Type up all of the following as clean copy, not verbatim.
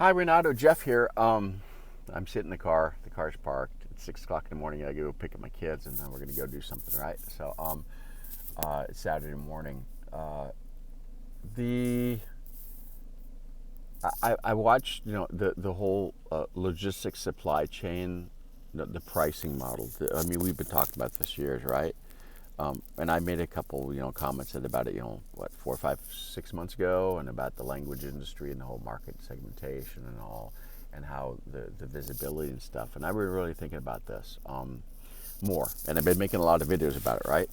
Hi, Renato. Jeff here. I'm sitting in the car. The car's parked. It's 6 o'clock in the morning. I go pick up my kids, and then we're gonna go do something, right? It's Saturday morning. The I watched the whole logistics supply chain, the pricing model. I mean, we've been talking about this years, right? And I made a couple comments about it, what, 4, 5, 6 months ago, and about the language industry and the whole market segmentation and all, and how the visibility and stuff. And I was really thinking about this more, and I've been making a lot of videos about it, right?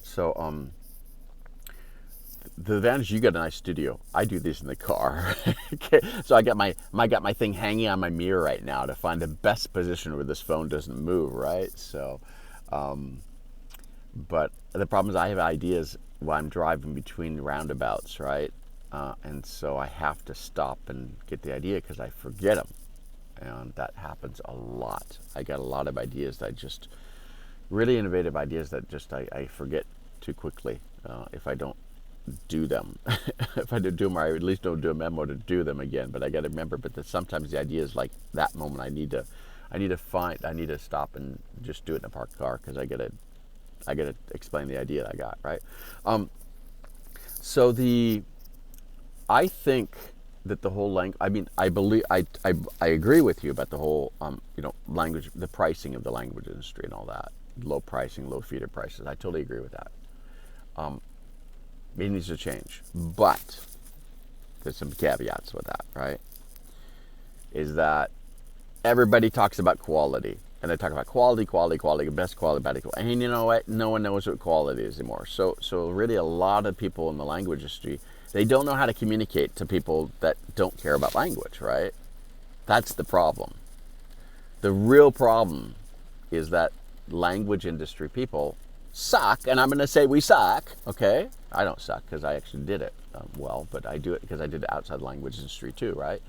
The advantage, you got a nice studio. I do this in the car. Okay, so I got my thing hanging on my mirror right now to find the best position where this phone doesn't move, right? But the problem is I have ideas while I'm driving between roundabouts, right? And so I have to stop and get the idea because I forget them. And that happens a lot. I got a lot of ideas that really innovative ideas that I forget too quickly if I don't do them. If I don't do them, or I at least don't do a memo to do them again. But I got to remember. But sometimes the idea is like that moment. I need to stop and just do it in a parked car because I got to explain the idea I got, right? I think that the whole language. I mean, I agree with you about the whole language, the pricing of the language industry and all that. Low pricing, low feeder prices. I totally agree with that. It needs to change, but there's some caveats with that, right? Is that everybody talks about quality. And they talk about quality, best quality, bad quality. And you know what? No one knows what quality is anymore. So really a lot of people in the language industry, they don't know how to communicate to people that don't care about language, right? That's the problem. The real problem is that language industry people suck, and I'm going to say we suck, okay? I don't suck because I actually did it well, but I do it because I did it outside the language industry too, right?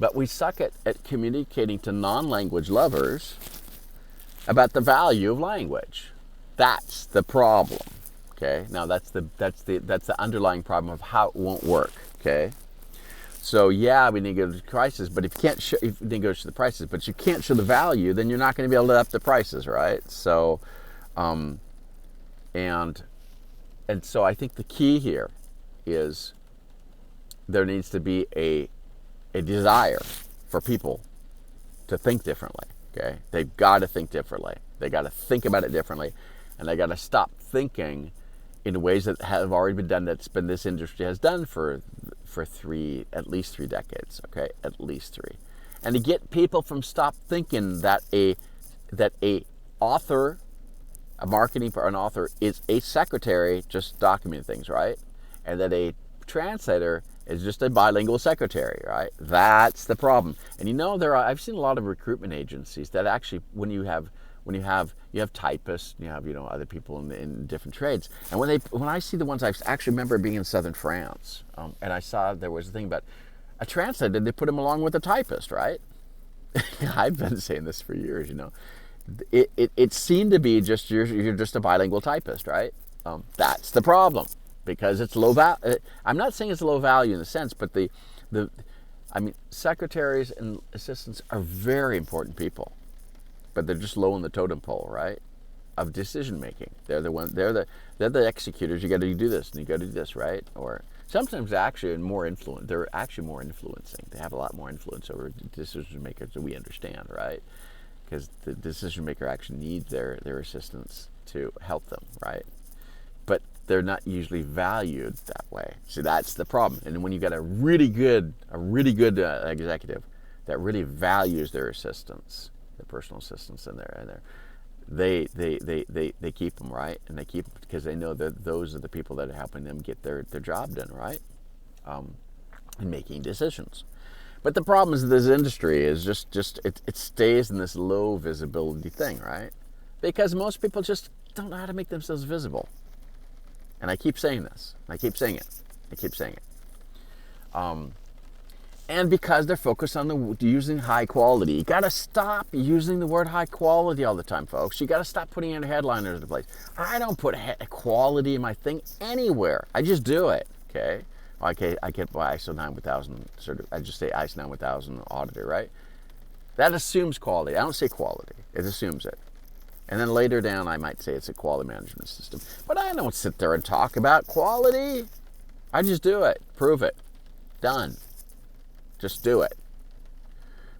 But we suck at communicating to non-language lovers about the value of language. That's the problem. Okay. Now that's the underlying problem of how it won't work. Okay. So yeah, we negotiate the prices, but if you negotiate the prices, but you can't show the value, then you're not going to be able to up the prices, right? So, and so I think the key here is there needs to be a desire for people to think differently, okay? They've got to think differently. They got to think about it differently, and they got to stop thinking in ways that have already been done, this industry has done for at least 3 decades, okay? At least 3. And to get people from stop thinking that a author, a marketing for an author is a secretary just documenting things, right? And that a translator is just a bilingual secretary, right? That's the problem. And I've seen a lot of recruitment agencies that actually, when you have typists, you have other people in different trades, and when I see the ones, I actually remember being in southern France, and I saw there was a thing about a translator. They put him along with a typist, right? I've been saying this for years. It seemed to be just you're just a bilingual typist, right? That's the problem. Because it's low value. I'm not saying it's low value in a sense, but secretaries and assistants are very important people, but they're just low on the totem pole, right? Of decision making. They're the executors. You got to do this and you got to do this, right? Or sometimes they're actually more influencing. They have a lot more influence over decision makers that we understand, right? Because the decision maker actually needs their assistants to help them, right? But they're not usually valued that way. See, that's the problem. And when you got a really good executive that really values their assistants, their personal assistants, and they keep them, right, and they keep them because they know that those are the people that are helping them get their job done, right, and making decisions. But the problem is this industry is just it stays in this low visibility thing, right? Because most people just don't know how to make themselves visible. And I keep saying this. I keep saying it. And because they're focused on using high quality. You got to stop using the word high quality all the time, folks. You got to stop putting in headliners in the place. I don't put quality in my thing anywhere. I just do it, okay? Okay, I get by ISO 9000 I just say ISO 9000 auditor, right? That assumes quality. I don't say quality. It assumes it. And then later down, I might say it's a quality management system. But I don't sit there and talk about quality. I just do it. Prove it. Done. Just do it.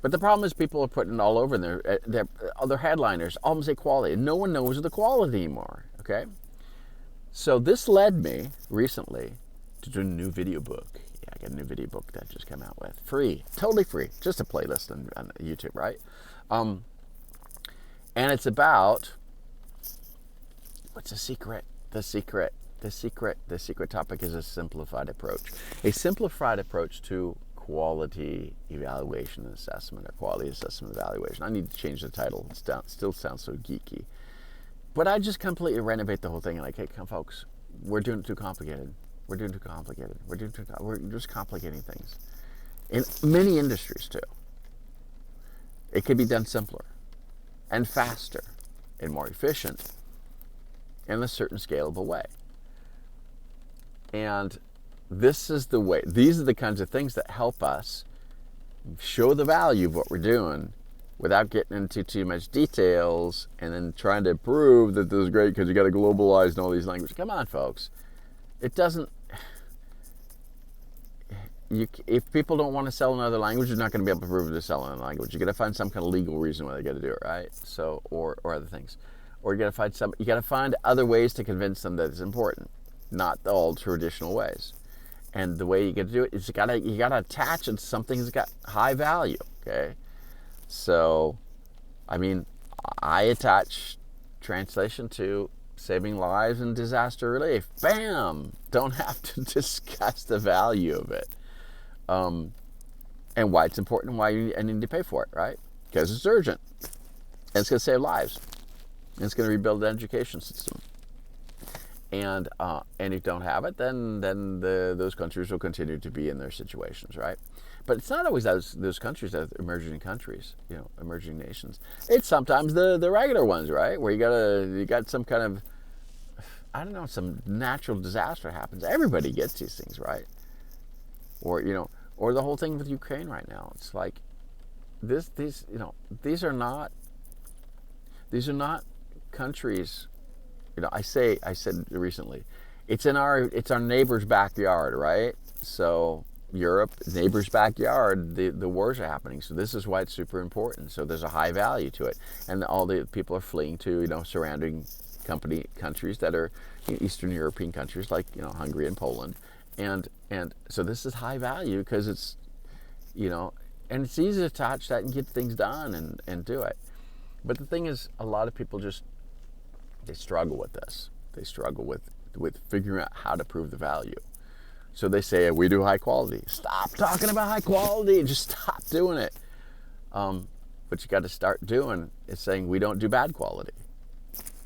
But the problem is people are putting it all over their headliners. All of them say quality. And no one knows the quality anymore. Okay? So this led me recently to do a new video book. Yeah, I got a new video book that I just came out with. Free. Totally free. Just a playlist on YouTube, right? And it's about, what's the secret? The secret topic is a simplified approach. A simplified approach to quality evaluation and assessment, or quality assessment evaluation. I need to change the title. It still sounds so geeky. But I just completely renovate the whole thing and like, hey, come folks, we're doing it too complicated. We're just complicating things. In many industries too. It could be done simpler and faster and more efficient in a certain scalable way. And this is the way, these are the kinds of things that help us show the value of what we're doing without getting into too much details and then trying to prove that this is great because you got to globalize and all these languages. Come on, folks. It doesn't, if people don't want to sell another language, you're not going to be able to prove they're selling another language. You got to find some kind of legal reason why they got to do it, right? So, or other things, or you got to find other ways to convince them that it's important, not the old traditional ways. And the way you got to do it is you got to attach it to something that's got high value. Okay, so, I mean, I attach translation to saving lives and disaster relief. Bam! Don't have to discuss the value of it. And why it's important and why you need to pay for it, right? Because it's urgent. And it's going to save lives. And it's going to rebuild the education system. And if you don't have it, then those countries will continue to be in their situations, right? But it's not always those countries that are emerging countries, emerging nations. It's sometimes the regular ones, right? Where you got some kind of, I don't know, some natural disaster happens. Everybody gets these things, right? Or the whole thing with Ukraine right now. It's like these are not countries. I said recently, it's our neighbor's backyard, right? So Europe, neighbor's backyard, the wars are happening. So this is why it's super important. So there's a high value to it, and all the people are fleeing to surrounding countries that are Eastern European countries like Hungary and Poland. And so this is high value because it's, and it's easy to touch that and get things done and do it. But the thing is, a lot of people they struggle with this. They struggle with figuring out how to prove the value. So they say, we do high quality. Stop talking about high quality. Just stop doing it. What you got to start doing is saying, we don't do bad quality.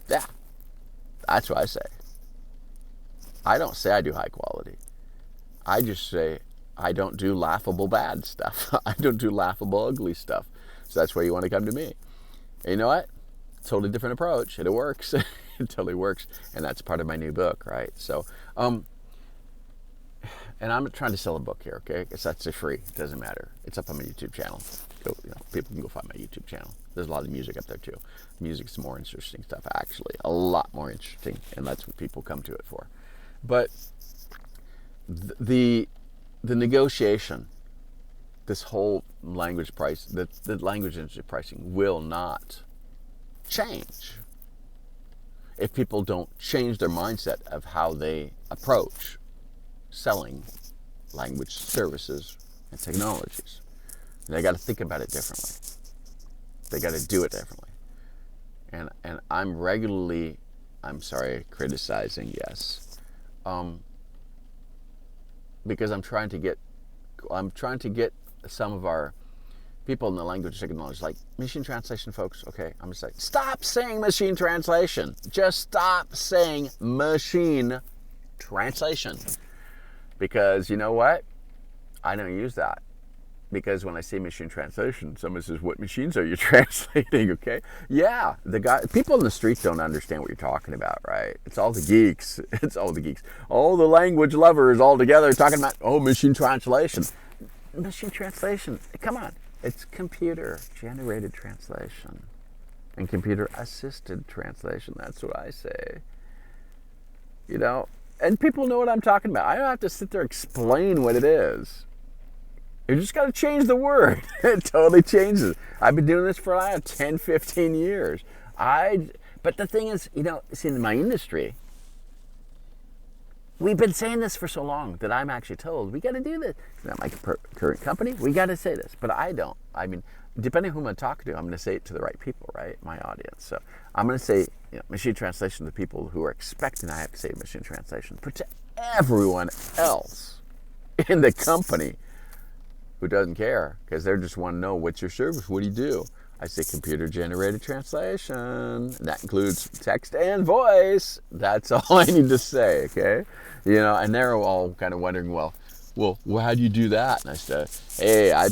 Yeah, that's what I say. I don't say I do high quality. I just say I don't do laughable bad stuff. I don't do laughable ugly stuff. So that's why you want to come to me. And you know what? Totally different approach. And it works. It totally works. And that's part of my new book, right? So, and I'm trying to sell a book here, okay? It's actually free. It doesn't matter. It's up on my YouTube channel. People can go find my YouTube channel. There's a lot of music up there too. Music's more interesting stuff, actually. A lot more interesting. And that's what people come to it for. But the negotiation, this whole language price, the language industry pricing will not change if people don't change their mindset of how they approach selling language services and technologies. They got to think about it differently. They got to do it differently. And I'm regularly, criticizing, yes. Because I'm trying to get some of our people in the language technology, like machine translation folks, okay, I'm going to say, stop saying machine translation. Just stop saying machine translation. Because you know what? I don't use that. Because when I say machine translation, someone says, "What machines are you translating?" Okay, yeah, people in the street don't understand what you're talking about, right? It's all the geeks. It's all the geeks. All the language lovers all together talking about machine translation. Machine translation. Come on, it's computer generated translation and computer assisted translation. That's what I say. And people know what I'm talking about. I don't have to sit there and explain what it is. You just got to change the word. It totally changes. I've been doing this for 10, 15 years. But the thing is, see, in my industry, we've been saying this for so long that I'm actually told we got to do this. Not my current company. We got to say this, but I don't. I mean, depending on who I'm talking to, I'm going to say it to the right people, right? My audience. So I'm going to say machine translation to people who are expecting I have to say machine translation. But to everyone else in the company who doesn't care, because they just want to know, what's your service? What do you do? I say computer generated translation. And that includes text and voice. That's all I need to say, okay? And they're all kind of wondering, well, how do you do that? And I said, hey, I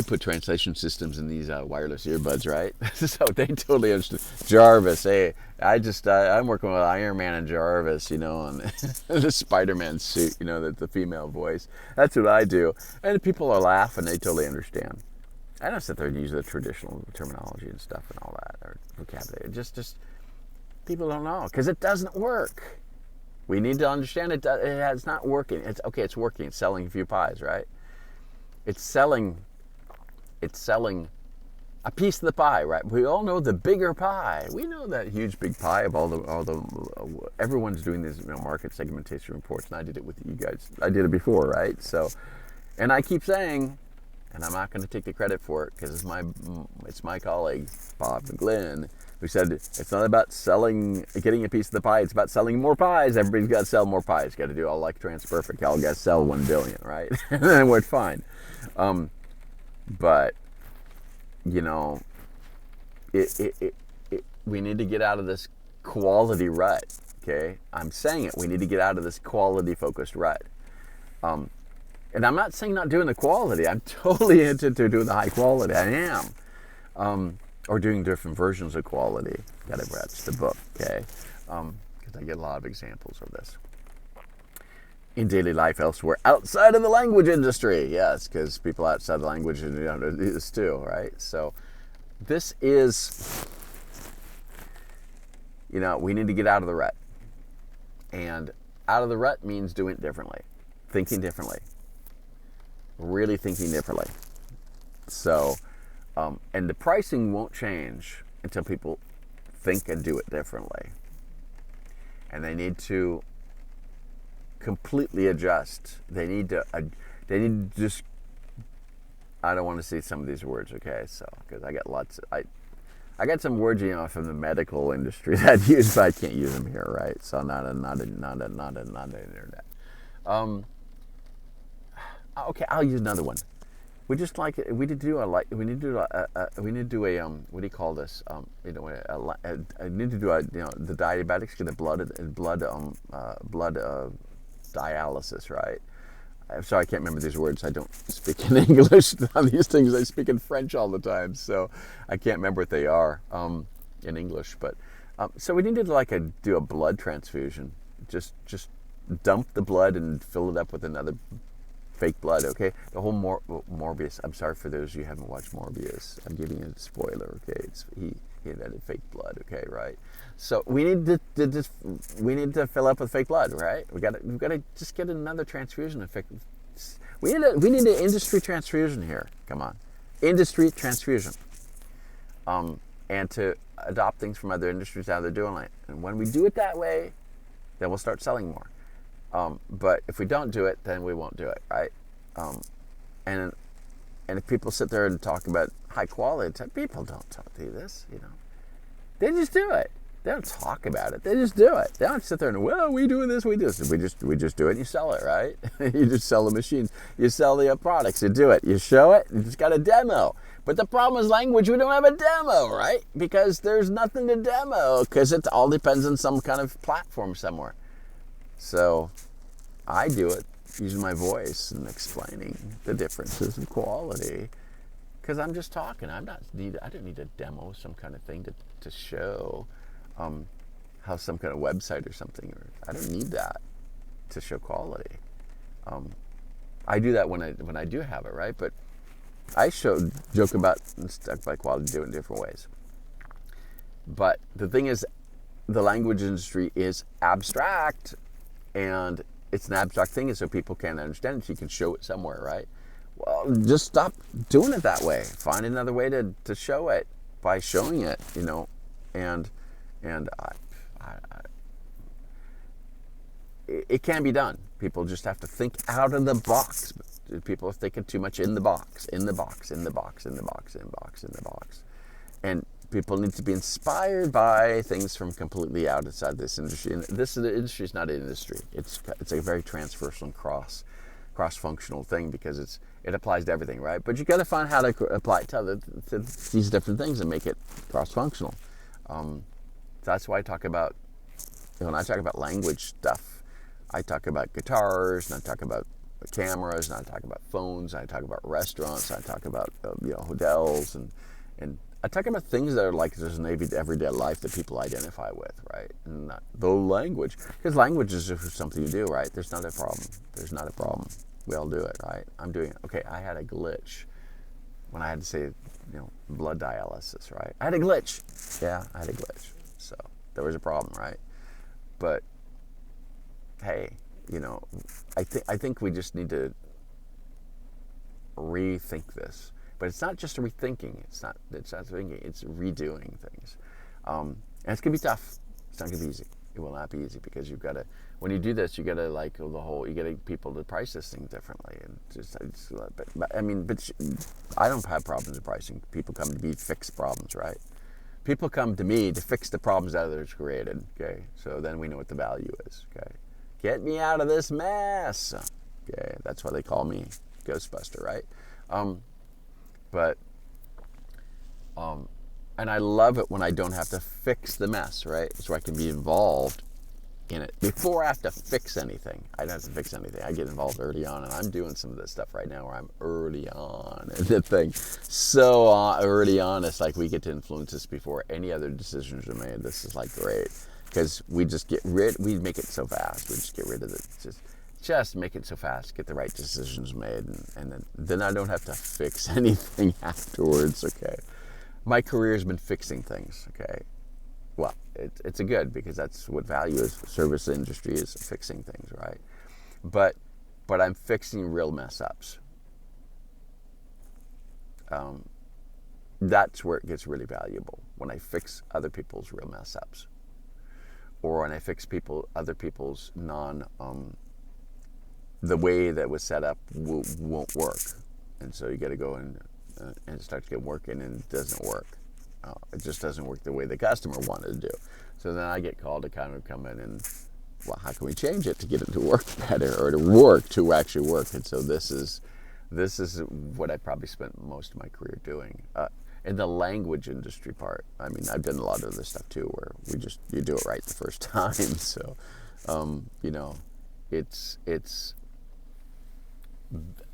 put translation systems in these wireless earbuds, right? So they totally understood. Jarvis, hey, I'm working with Iron Man and Jarvis, and the Spider-Man suit, the female voice. That's what I do. And people are laughing. They totally understand. I don't sit there and use the traditional terminology and stuff and all that, or vocabulary. Just people don't know, because it doesn't work. We need to understand it's not working. It's working. It's selling a few pies, right? It's selling a piece of the pie, right? We all know the bigger pie. We know that huge big pie of all the everyone's doing these market segmentation reports, and I did it with you guys. I did it before, right? So, and I keep saying, and I'm not going to take the credit for it because it's my colleague Bob McGlynn who said it's not about getting a piece of the pie. It's about selling more pies. Everybody's got to sell more pies. Got to do all like Transperfect. All got to sell 1 billion, right? And then we're fine. But we need to get out of this quality rut. Okay, I'm saying it. We need to get out of this quality focused rut. And I'm not saying not doing the quality. I'm totally into doing the high quality. I am. Or doing different versions of quality. Gotta watch the book, okay? Because I get a lot of examples of this. In daily life elsewhere, outside of the language industry. Yes, because people outside the language industry do this too, right? So this is, we need to get out of the rut. And out of the rut means doing it differently. Thinking differently. Really thinking differently. So, and the pricing won't change until people think and do it differently. And they need to completely adjust. They need to just, I don't want to say some of these words, okay? So, because I got some words, from the medical industry that I use, but I can't use them here, right? So not the internet. Okay, I'll use another one. We need to do a what do you call this? I need to do the diabetics get a blood dialysis, right? I'm sorry, I can't remember these words. I don't speak in English on these things. I speak in French all the time, so I can't remember what they are in English. But so we need to do a blood transfusion. Just dump the blood and fill it up with another fake blood, okay? The whole Morbius. I'm sorry for those of you who haven't watched Morbius. I'm giving you a spoiler, okay? He invented fake blood, okay, right? So we need to fill up with fake blood, right? We've got to just get another transfusion effect. We need an industry transfusion here. Come on, industry transfusion. And to adopt things from other industries, how they're doing it. And when we do it that way, then we'll start selling more. But if we don't do it, then we won't do it, right? And if people sit there and talk about high quality, people don't do this, They just do it. They don't talk about it. They just do it. They don't sit there and, we doing this, we do this. We just do it and you sell it, right? You just sell the machines. You sell the products. You do it. You show it. You just got a demo. But the problem is language, we don't have a demo, right? Because there's nothing to demo because it all depends on some kind of platform somewhere. So I do it using my voice and explaining the differences in quality. Because I'm just talking. I don't need to demo some kind of thing to show how some kind of website or something. I don't need that to show quality. I do that when I do have it, right? But I joke about and talk about quality, do it in different ways. But the thing is, the language industry is abstract, and it's an abstract thing, and so people can't understand it. So you can show it somewhere, right? Well, just stop doing it that way. Find another way to show it by showing it, and it can be done. People just have to think out of the box. People are thinking too much in the box, in the box, in the box, in the box, in the box, in the box. And people need to be inspired by things from completely outside this industry. And the industry is not an industry. It's a very transversal and cross-functional thing, because it applies to everything, right? But you got to find how to apply it to these different things and make it cross-functional. So that's why I talk about, when I talk about language stuff, I talk about guitars, and I talk about cameras, and I talk about phones, and I talk about restaurants, and I talk about hotels, and I talk about things that are like there's an everyday life that people identify with, right? And not the language, because language is just something you do, right? There's not a problem. There's not a problem. We all do it, right? I'm doing it. Okay, I had a glitch when I had to say, blood dialysis, right? I had a glitch. Yeah, I had a glitch. So there was a problem, right? But hey, I think we just need to rethink this. But it's not just rethinking. It's not thinking. It's redoing things, and it's gonna be tough. It's not gonna be easy. It will not be easy, because you've got to. When you do this, you got to you got to people to price this thing differently, and but I don't have problems with pricing. People come to me to fix problems, right? People come to me to fix the problems that others created. Okay, so then we know what the value is. Okay, get me out of this mess. Okay, that's why they call me Ghostbuster, right? And I love it when I don't have to fix the mess, right? So I can be involved in it before I have to fix anything. I don't have to fix anything. I get involved early on, and I'm doing some of this stuff right now where I'm early on in the thing. So early on, it's like we get to influence this before any other decisions are made. This is like great, because we make it so fast. We just get rid of it. Just make it so fast, get the right decisions made, and then I don't have to fix anything afterwards, okay? My career has been fixing things, okay? Well, it's a good, because that's what value is. Service industry is fixing things, right? But I'm fixing real mess-ups. That's where it gets really valuable, when I fix other people's real mess-ups. Or when I fix other people's the way that was set up won't work, and so you got to go and start to get working, and it doesn't work. It just doesn't work the way the customer wanted to do. So then I get called to kind of come in and, well, how can we change it to get it to work better, or to actually work? And so this is what I probably spent most of my career doing. In the language industry part, I mean, I've done a lot of this stuff too, where you do it right the first time. So, it's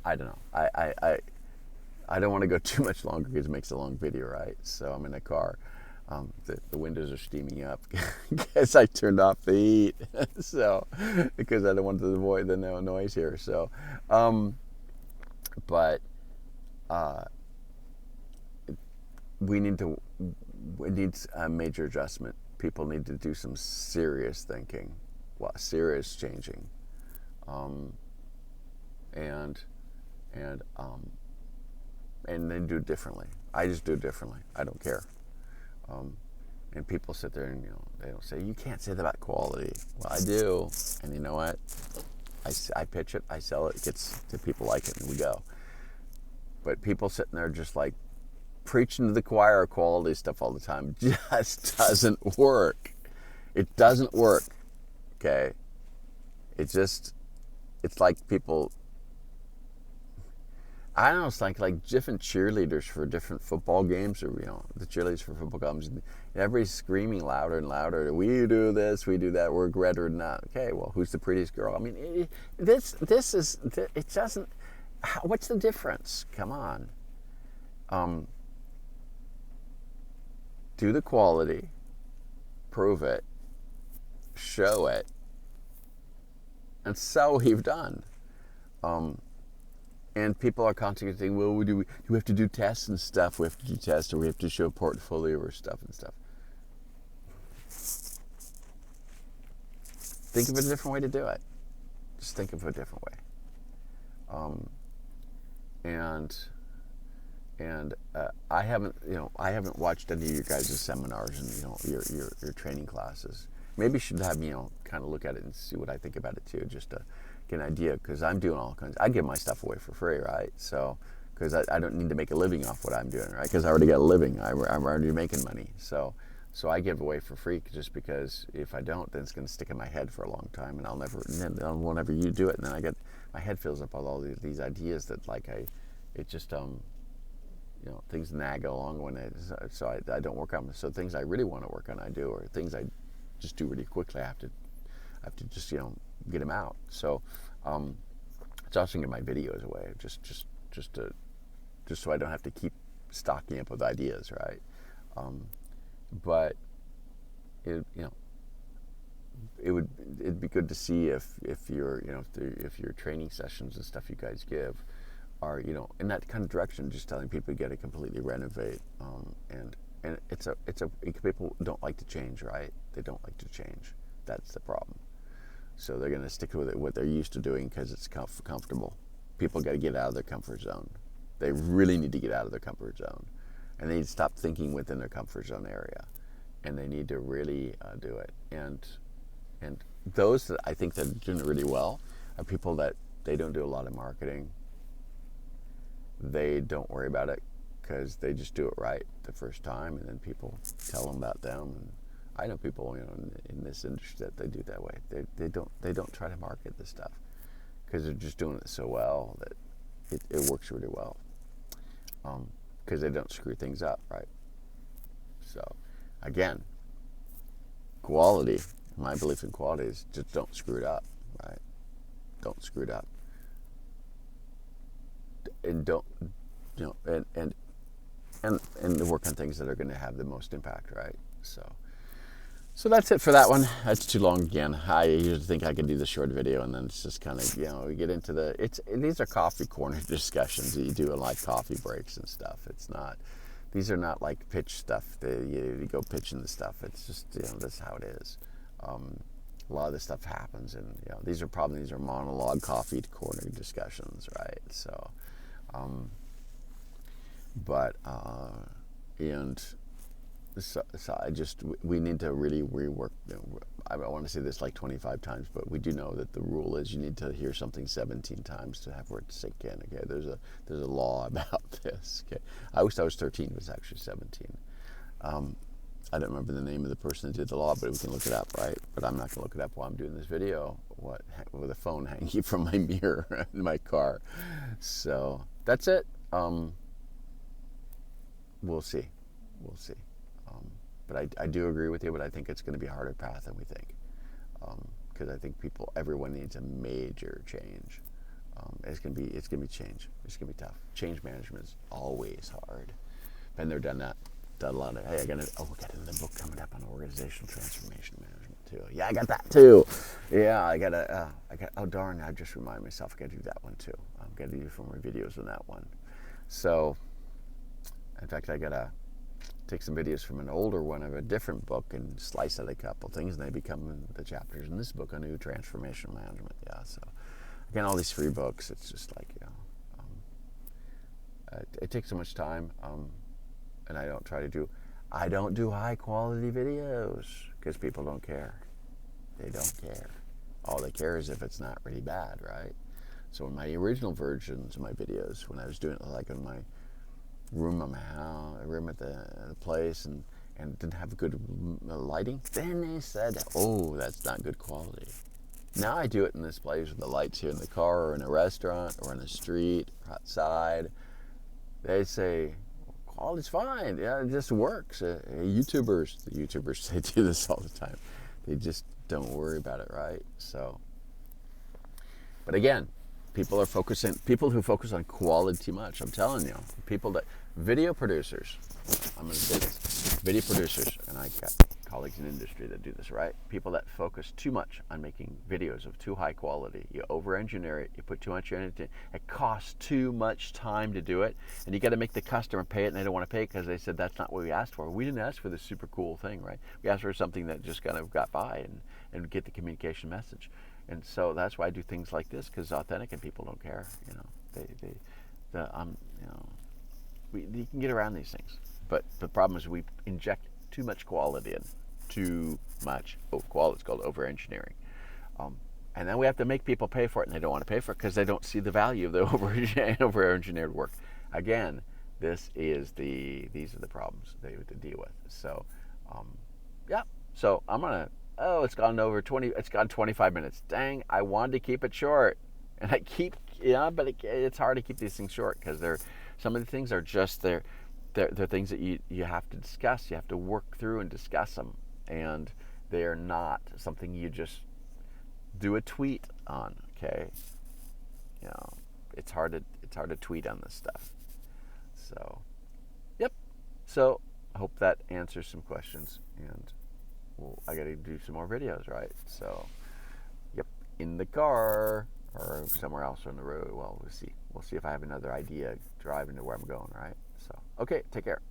I don't know. I don't want to go too much longer, because it makes a long video, right? So I'm in a car. The windows are steaming up. Guess I turned off the heat, so because I don't want to avoid the noise here. So, but we need a major adjustment. People need to do some serious thinking, serious changing, and then do it differently. I just do it differently. I don't care. And people sit there and they don't say, you can't say that about quality. Well, I do, and you know what? I pitch it, I sell it, gets to people like it, and we go. But people sitting there just like preaching to the choir of quality stuff all the time just doesn't work. It doesn't work. Okay? It's like people. I don't know, it's like different cheerleaders for different football games, or the cheerleaders for football games. Everybody's screaming louder and louder. We do this, we do that. We're red or not. Okay, well, who's the prettiest girl? I mean, this is it doesn't. What's the difference? Come on. Do the quality, prove it, show it, and so we've done. And people are constantly saying, well, do we have to do tests and stuff? We have to do tests, or we have to show a portfolio or stuff and stuff. Think of a different way to do it. Just think of a different way. I haven't watched any of your guys' seminars and your training classes. Maybe you should have me kind of look at it and see what I think about it too, just to get an idea, because I'm doing all kinds. I give my stuff away for free, right? So because I don't need to make a living off what I'm doing, right? Because I already got a living. I'm already making money. So I give away for free just because if I don't, then it's going to stick in my head for a long time, and whenever you do it, and then my head fills up with all these ideas that things nag along so I don't work on them. So things I really want to work on, I do, or things I just do really quickly, I have to just get them out. So it's also get my videos away, just so I don't have to keep stocking up with ideas, right? But it'd be good to see if your training sessions and stuff you guys give are in that kind of direction, just telling people you got to completely renovate, and people don't like to change, right? They don't like to change. That's the problem. So they're going to stick with what they're used to doing because it's comfortable. People got to get out of their comfort zone. They really need to get out of their comfort zone, and they need to stop thinking within their comfort zone area, and they need to really do it. And those that I think that are doing it really well are people that they don't do a lot of marketing. They don't worry about it because they just do it right the first time, and then people tell them about them. And I know people in this industry that they do that way. They don't try to market this stuff because they're just doing it so well that it works really well, because they don't screw things up, right? So again, quality. My belief in quality is just don't screw it up, right? Don't screw it up. And don't and work on things that are going to have the most impact, right? So that's it for that one. That's too long again. I usually think I can do the short video, and then it's just kind of we get into these are coffee corner discussions that you do in like coffee breaks and stuff. These are not like pitch stuff. You go pitching the stuff. It's just that's how it is. A lot of this stuff happens, and these are monologue coffee corner discussions, right? So. We need to really rework. I want to say this like 25 times, but we do know that the rule is you need to hear something 17 times to have it sink in. Okay, there's a law about this. Okay, I wish I was 13. It was actually 17. I don't remember the name of the person that did the law, but we can look it up, right? But I'm not going to look it up while I'm doing this video. With a phone hanging from my mirror in my car. So that's it. We'll see. But I do agree with you, but I think it's going to be a harder path than we think. Because I think everyone needs a major change. It's going to be change. It's going to be tough. Change management is always hard. Been there, done that. Done a lot of, hey, we got another book coming up on organizational transformation management too. Yeah, I got that too. Yeah, oh darn, I just reminded myself I got to do that one too. I'm going to do some more videos on that one. So, in fact, I got to take some videos from an older one of a different book and slice out a couple things, and they become the chapters in this book on new transformation management. Yeah, so again, all these free books, it's just like, it takes so much time. And I don't do high quality videos because people don't care. They don't care. All they care is if it's not really bad, right? So in my original versions of my videos, when I was doing it like in my room at my house, room at the place, and didn't have good lighting, then they said, oh, that's not good quality. Now I do it in this place with the lights here in the car or in a restaurant or in the street or outside. They say, quality's fine. Yeah, it just works. The YouTubers, they do this all the time. They just don't worry about it, right? So, but again, people who focus on quality too much. I'm telling you, video producers, I'm going to say this, video producers, and I got colleagues in industry that do this, right? People that focus too much on making videos of too high quality. You over-engineer it, you put too much into it, it costs too much time to do it, and you got to make the customer pay it, and they don't want to pay it because they said that's not what we asked for. We didn't ask for this super cool thing, right? We asked for something that just kind of got by and get the communication message. And so that's why I do things like this, because authentic and people don't care, you know. You can get around these things, but the problem is we inject too much quality in, too much. Quality, it's called over-engineering, and then we have to make people pay for it, and they don't want to pay for it because they don't see the value of the over-engineered work. Again, these are the problems they have to deal with. So, yeah. So I'm gonna. Oh, it's gone 25 minutes. Dang, I wanted to keep it short, and but it's hard to keep these things short because some of the things are just they're things that you have to discuss. You have to work through and discuss them, and they are not something you just do a tweet on. Okay, you know, it's hard to tweet on this stuff. So, yep. So I hope that answers some questions, and I got to do some more videos, right? So, yep, in the car or somewhere else on the road. Well, we'll see. We'll see if I have another idea driving to where I'm going, right? So, okay, take care.